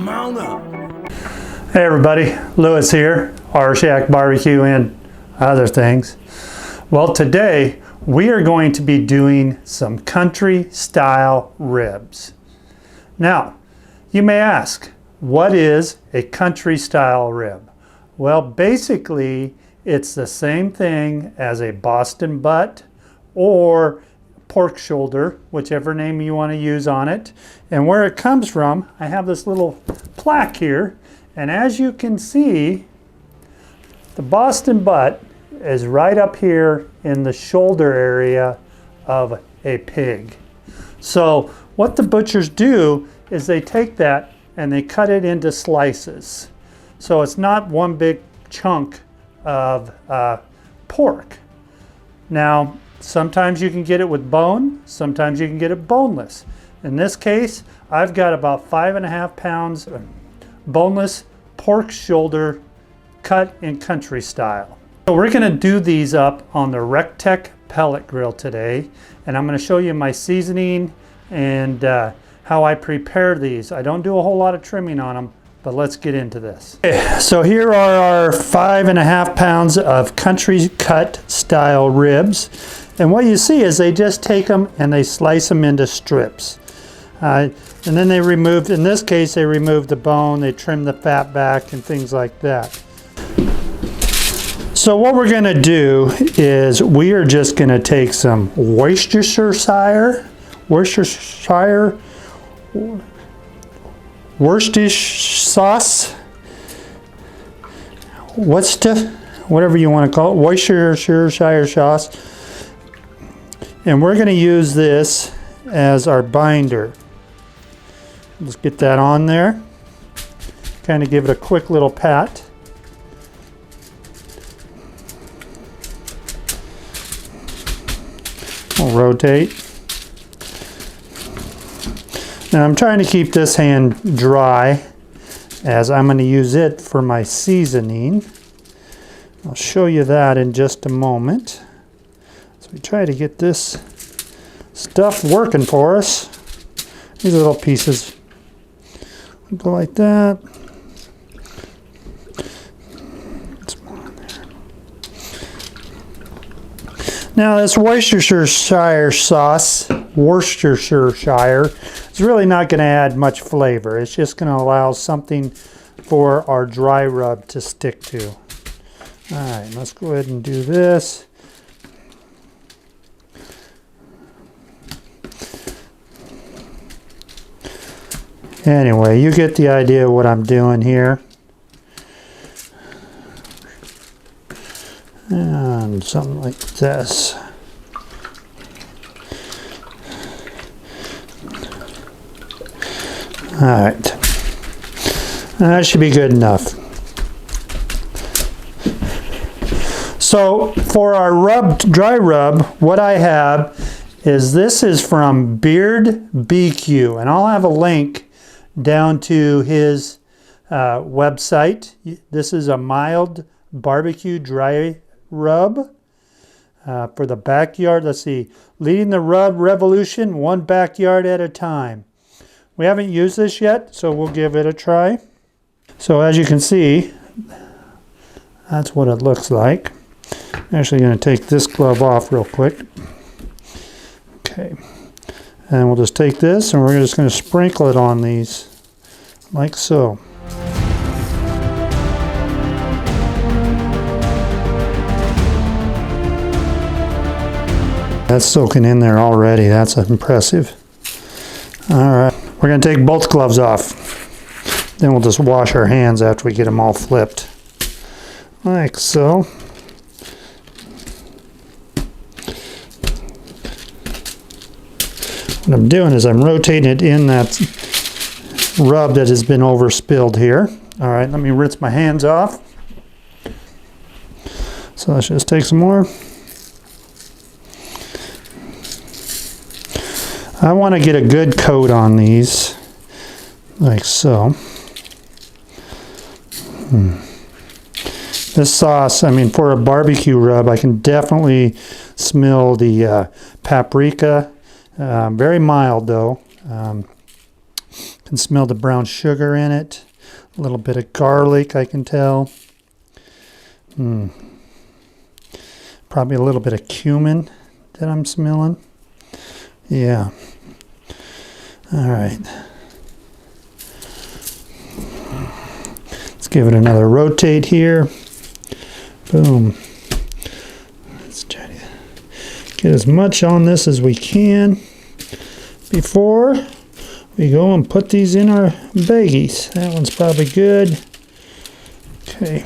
Mount up. Hey everybody, Lewis here, Rshackbbq and other things. Well, today we are going to be doing some country style ribs. Now, you may ask, what is a country style rib? Well, basically it's the same thing as a Boston butt or pork shoulder, whichever name you want to use on it. And where it comes from, I have this little plaque here, and as you can see, the Boston butt is right up here in the shoulder area of a pig. So what the butchers do is they take that and they cut it into slices. So it's not one big chunk of pork. Now, sometimes you can get it with bone, sometimes you can get it boneless. In this case, I've got about 5.5 pounds of boneless pork shoulder cut in country style. So we're gonna do these up on the Rec Tec pellet grill today, and I'm gonna show you my seasoning and how I prepare these. I don't do a whole lot of trimming on them, but let's get into this. Okay, so here are our 5.5 pounds of country cut style ribs. And what you see is they just take them and they slice them into strips. And then they remove, in this case, they remove the bone, they trim the fat back and things like that. So what we're gonna do is we are just gonna take some Worcestershire sauce, whatever you want to call it, Worcestershire sauce. And we're going to use this as our binder. Let's get that on there. Kind of give it a quick little pat. We'll rotate. Now I'm trying to keep this hand dry as I'm going to use it for my seasoning. I'll show you that in just a moment. So we try to get this stuff working for us. These little pieces go like that. Now this Worcestershire sauce, it's really not going to add much flavor. It's just going to allow something for our dry rub to stick to. All right, let's go ahead and do this. Anyway, you get the idea of what I'm doing here. And something like this. All right, that should be good enough. So for our dry rub, what I have is this is from Rshackbbq, and I'll have a link down to his website. This is a mild barbecue dry rub for the backyard. Let's see, leading the rub revolution one backyard at a time. We haven't used this yet, so we'll give it a try. So as you can see, that's what it looks like. I'm actually going to take this glove off real quick. Okay, and we'll just take this and we're just going to sprinkle it on these like so. That's soaking in there already. That's impressive. All right, we're going to take both gloves off. Then we'll just wash our hands after we get them all flipped. Like so. What I'm doing is I'm rotating it in that rub that has been overspilled here. All right, let me rinse my hands off. So let's just take some more. I want to get a good coat on these, like so. This sauce, I mean, for a barbecue rub, I can definitely smell the paprika. Very mild though. Can smell the brown sugar in it. A little bit of garlic, I can tell. Probably a little bit of cumin that I'm smelling. Yeah. All right. Let's give it another rotate here. Boom. Let's try to get as much on this as we can before we go and put these in our baggies. That one's probably good. Okay.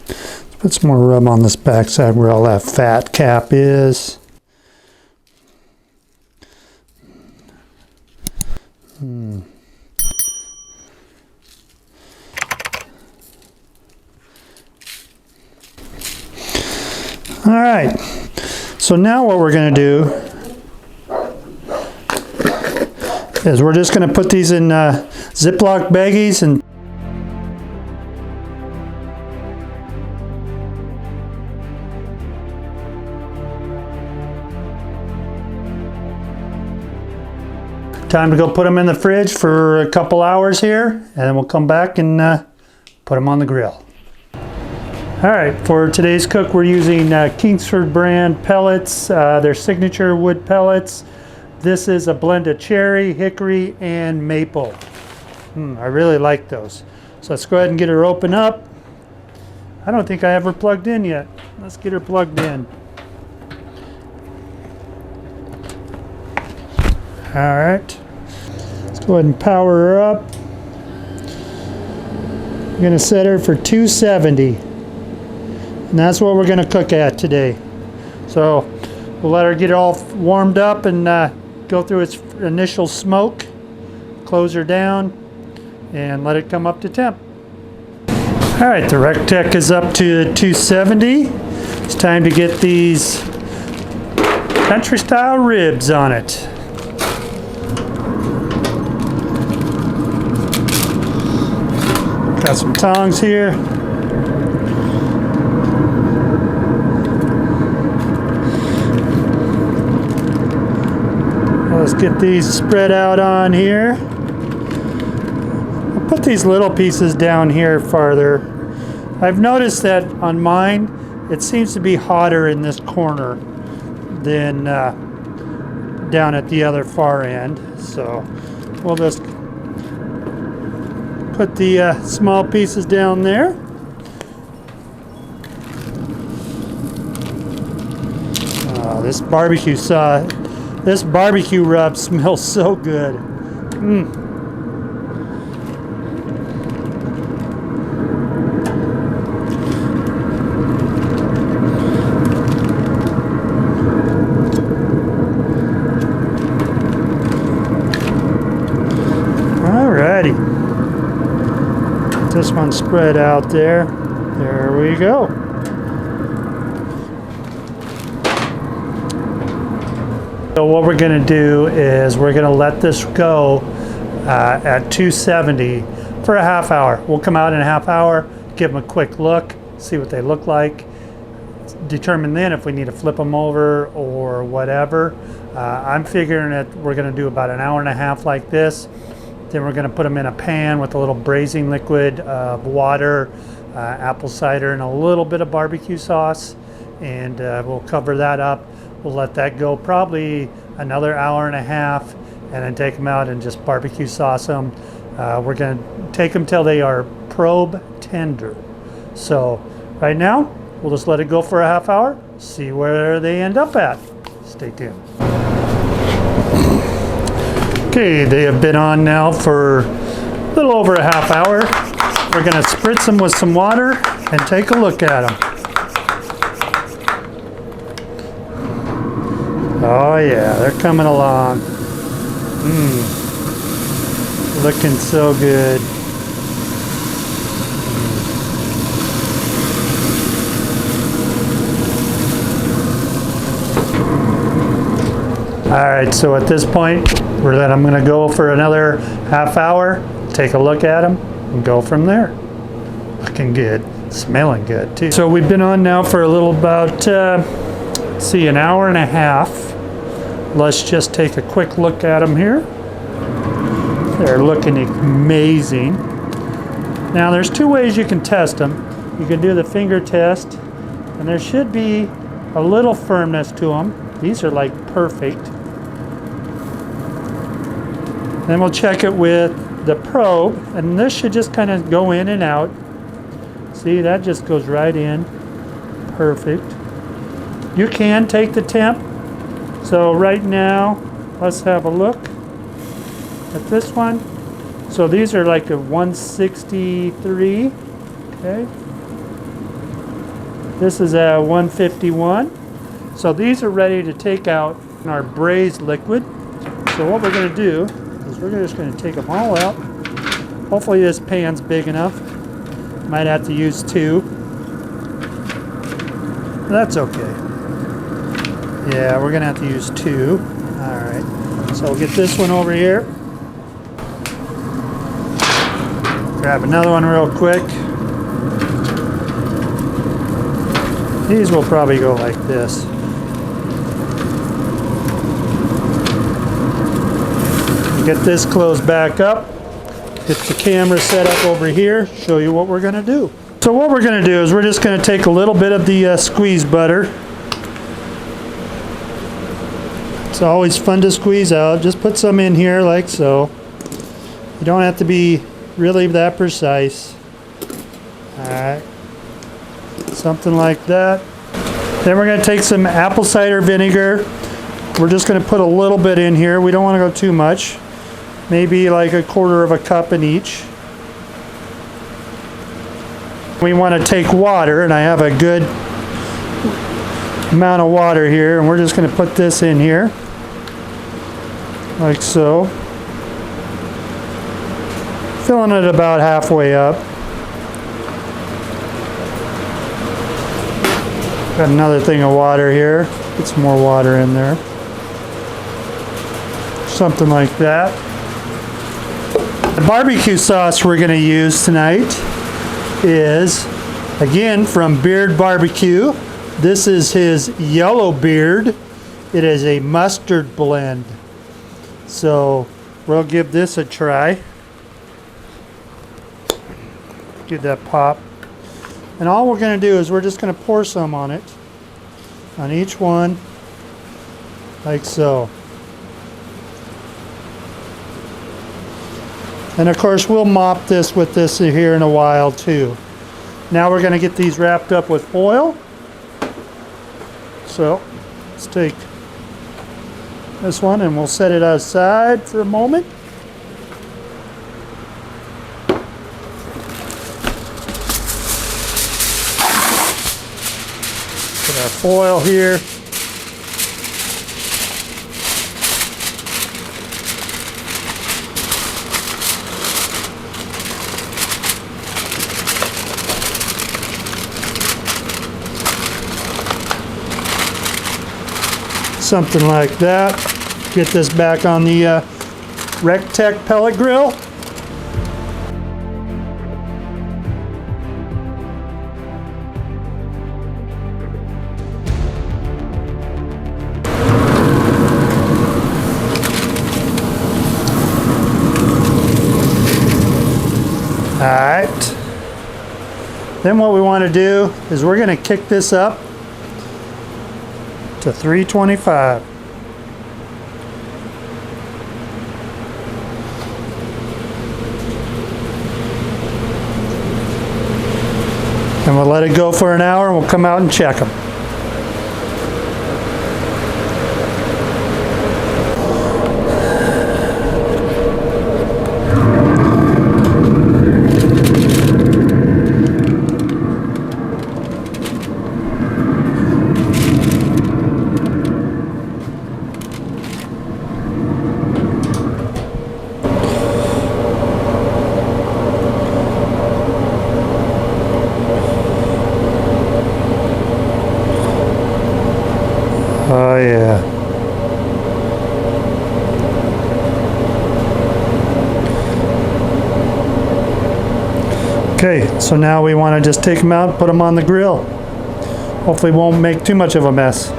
Let's put some more rub on this backside where all that fat cap is. All right, so now what we're going to do is we're just going to put these in Ziploc baggies and time to go put them in the fridge for a couple hours here, and then we'll come back and put them on the grill. All right, for today's cook, we're using Kingsford brand pellets. They're signature wood pellets. This is a blend of cherry, hickory, and maple. I really like those. So let's go ahead and get her open up. I don't think I have her plugged in yet. Let's get her plugged in. All right, let's go ahead and power her up. I'm gonna set her for 270. And that's what we're going to cook at today. So we'll let her get all warmed up and go through its initial smoke. Close her down and let it come up to temp. All right, the Rec Tec is up to 270. It's time to get these country style ribs on it. Got some tongs here. Let's get these spread out on here. I'll put these little pieces down here farther. I've noticed that on mine, it seems to be hotter in this corner than down at the other far end. So we'll just put the small pieces down there. Oh, this barbecue sauce. This barbecue rub smells so good. Alrighty. This one spread out there. There we go. So what we're going to do is we're going to let this go at 270 for a half hour. We'll come out in a half hour, give them a quick look, see what they look like, determine then if we need to flip them over or whatever. I'm figuring that we're going to do about an hour and a half like this. Then we're going to put them in a pan with a little braising liquid of water, apple cider, and a little bit of barbecue sauce. And we'll cover that up. We'll let that go probably another hour and a half, and then take them out and just barbecue sauce them. We're going to take them till they are probe tender. So right now, we'll just let it go for a half hour, see where they end up at. Stay tuned. Okay, they have been on now for a little over a half hour. We're going to spritz them with some water and take a look at them. Oh yeah, they're coming along. Looking so good. All right, so at this point, I'm going to go for another half hour, take a look at them, and go from there. Looking good, smelling good too. So we've been on now for a little about, let's see, an hour and a half. Let's just take a quick look at them here. They're looking amazing. Now there's two ways you can test them. You can do the finger test, and there should be a little firmness to them. These are like perfect. Then we'll check it with the probe, and this should just kind of go in and out. See, that just goes right in. Perfect. You can take the temp. So right now, let's have a look at this one. So these are like a 163, okay? This is a 151. So these are ready to take out in our braised liquid. So what we're gonna do is we're just gonna take them all out. Hopefully this pan's big enough. Might have to use two. That's okay. Yeah, we're gonna have to use two. All right, so we'll get this one over here. Grab another one real quick. These will probably go like this. Get this closed back up. Get the camera set up over here. Show you what we're gonna do. So what we're gonna do is we're just gonna take a little bit of the squeeze butter. It's always fun to squeeze out. Just put some in here like so. You don't have to be really that precise. Alright. Something like that. Then we're going to take some apple cider vinegar. We're just going to put a little bit in here. We don't want to go too much. Maybe like a quarter of a cup in each. We want to take water, and I have a good amount of water here, and we're just going to put this in here. Like so. Filling it about halfway up. Got another thing of water here. Get some more water in there. Something like that. The barbecue sauce we're going to use tonight is, again, from Beard Barbecue. This is his Yellow Beard. It is a mustard blend. So we'll give this a try. Get that pop. And all we're going to do is we're just going to pour some on it. On each one. Like so. And of course we'll mop this with this here in a while too. Now we're going to get these wrapped up with foil. So let's take this one and we'll set it aside for a moment. Put our foil here. Something like that. Get this back on the Rec Tec pellet grill. Alright. Then what we want to do is we're going to kick this up to 325. And we'll let it go for an hour and we'll come out and check them. Oh yeah. Okay, so now we want to just take them out and put them on the grill. Hopefully won't make too much of a mess.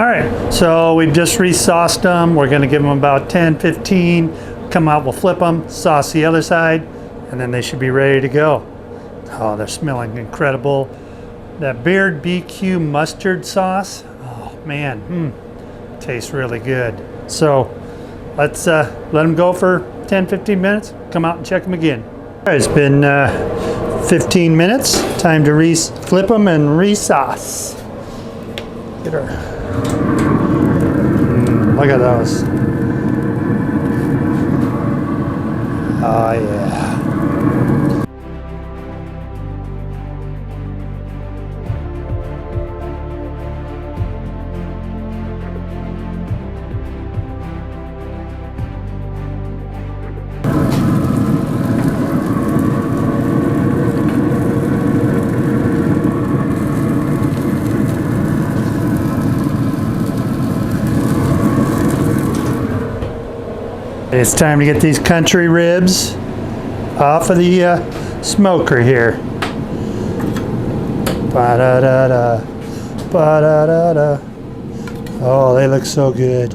right, so we've just re-sauced them. We're gonna give them about 10, 15. Come out, we'll flip them, sauce the other side, and then they should be ready to go. Oh, they're smelling incredible. That Rshackbbq mustard sauce, oh man, tastes really good. So let's let them go for 10, 15 minutes. Come out and check them again. All right, it's been 15 minutes. Time to flip them and re-sauce. Get her. Look at those. Oh yeah. It's time to get these country ribs off of the smoker here. Ba-da-da-da, ba-da-da-da. Oh, they look so good.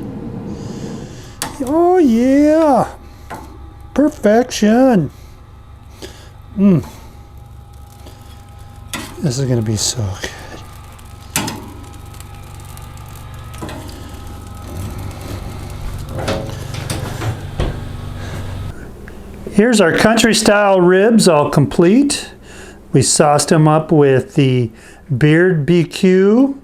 Oh yeah, perfection. This is gonna be so good. Here's our country style ribs all complete. We sauced them up with the Rshackbbq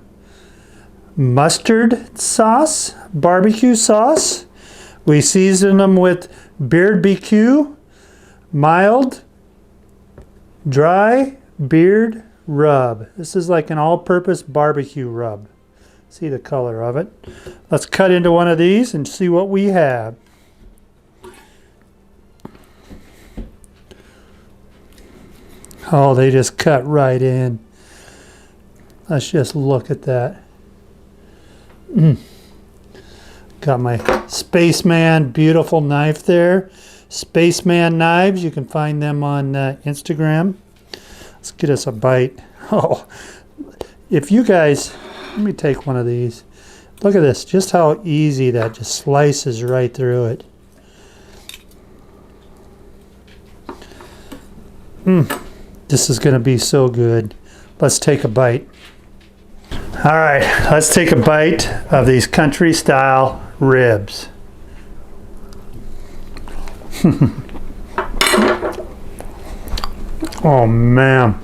mustard sauce, barbecue sauce. We seasoned them with Rshackbbq mild dry beard rub. This is like an all-purpose barbecue rub. See the color of it. Let's cut into one of these and see what we have. Oh, they just cut right in. Let's just look at that. Got my Spaceman beautiful knife there. Spaceman knives, you can find them on Instagram. Let's get us a bite. Oh, if you guys, let me take one of these. Look at this, just how easy that just slices right through it. This is going to be so good. Let's take a bite. All right, let's take a bite of these country style ribs. Oh man.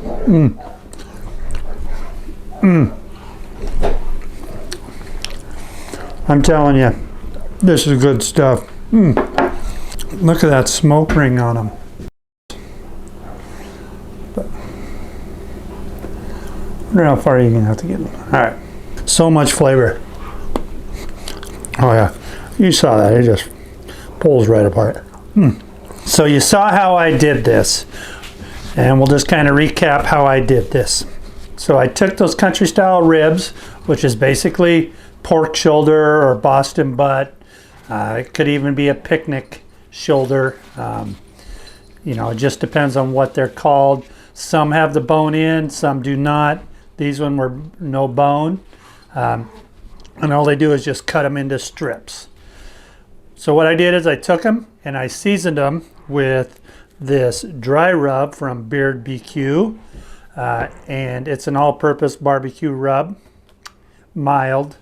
I'm telling you, this is good stuff. Look at that smoke ring on them. I don't know how far you're gonna have to get. All right, so much flavor. Oh yeah, you saw that, it just pulls right apart. So you saw how I did this, and we'll just kind of recap how I did this. So I took those country style ribs, which is basically pork shoulder or Boston butt. It could even be a picnic shoulder. You know, it just depends on what they're called. Some have the bone in, some do not. These one were no bone. And all they do is just cut them into strips. So what I did is I took them and I seasoned them with this dry rub from Rshackbbq. And it's an all-purpose barbecue rub, mild.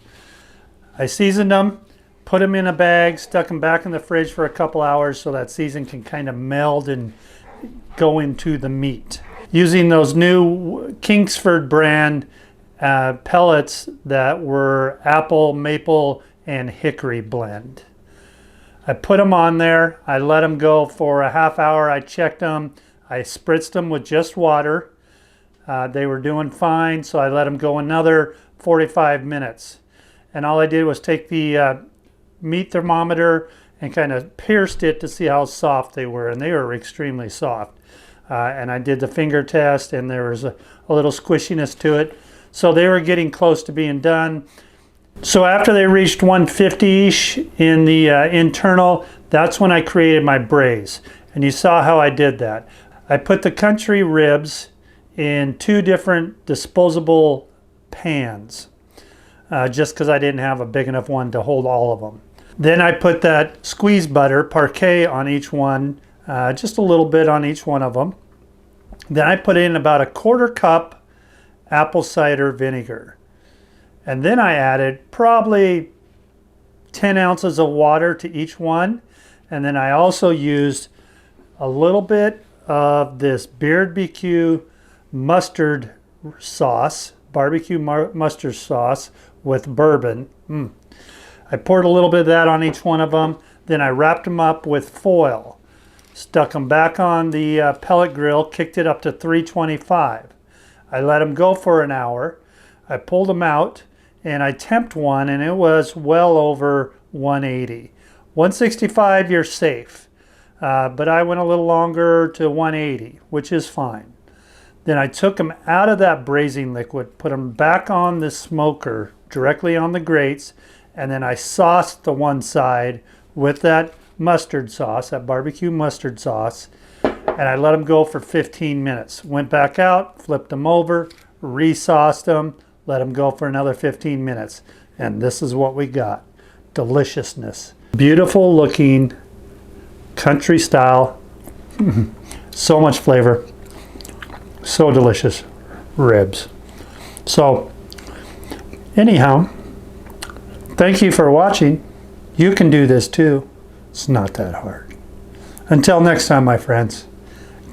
I seasoned them, put them in a bag, stuck them back in the fridge for a couple hours so that season can kind of meld and go into the meat. Using those new Kingsford brand pellets that were apple, maple, and hickory blend. I put them on there. I let them go for a half hour. I checked them. I spritzed them with just water. They were doing fine, so I let them go another 45 minutes. And all I did was take the meat thermometer and kind of pierced it to see how soft they were, and they were extremely soft. And I did the finger test, and there was a little squishiness to it. So they were getting close to being done. So after they reached 150-ish in the internal, that's when I created my braise. And you saw how I did that. I put the country ribs in 2 different disposable pans. just because I didn't have a big enough one to hold all of them. Then I put that squeezed butter, parquet, on each one, just a little bit on each one of them. Then I put in about a 1/4 cup apple cider vinegar. And then I added probably 10 ounces of water to each one. And then I also used a little bit of this Rshackbbq mustard sauce, barbecue mustard sauce with bourbon. I poured a little bit of that on each one of them. Then I wrapped them up with foil, stuck them back on the pellet grill, kicked it up to 325. I let them go for an hour. I pulled them out and I temped one, and it was well over 180. 165, you're safe. But I went a little longer to 180, which is fine. Then I took them out of that braising liquid, put them back on the smoker, directly on the grates, and then I sauced the one side with that mustard sauce, that barbecue mustard sauce, and I let them go for 15 minutes. Went back out, flipped them over, re-sauced them, let them go for another 15 minutes. And this is what we got. Deliciousness. Beautiful looking, country style, so much flavor, so delicious ribs. So anyhow, thank you for watching. You can do this too. It's not that hard. Until next time, my friends,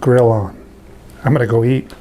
grill on. I'm gonna go eat.